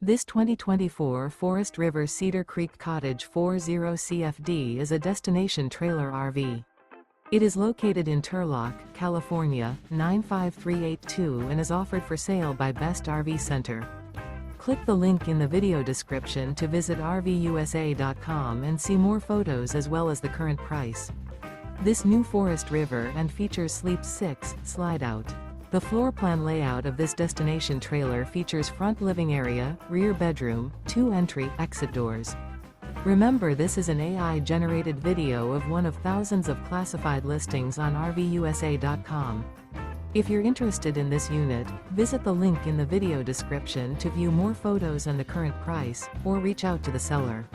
This 2024 Forest River Cedar Creek Cottage 40 CFD is a destination trailer RV. It is located in Turlock, California, 95382 and is offered for sale by Best RV Center. Click the link in the video description to visit RVUSA.com and see more photos as well as the current price. This new Forest River and features Sleep 6, Slideout. The floor plan layout of this destination trailer features front living area, rear bedroom, 2 entry/exit doors. Remember, this is an AI-generated video of one of thousands of classified listings on RVUSA.com. If you're interested in this unit, visit the link in the video description to view more photos and the current price, or reach out to the seller.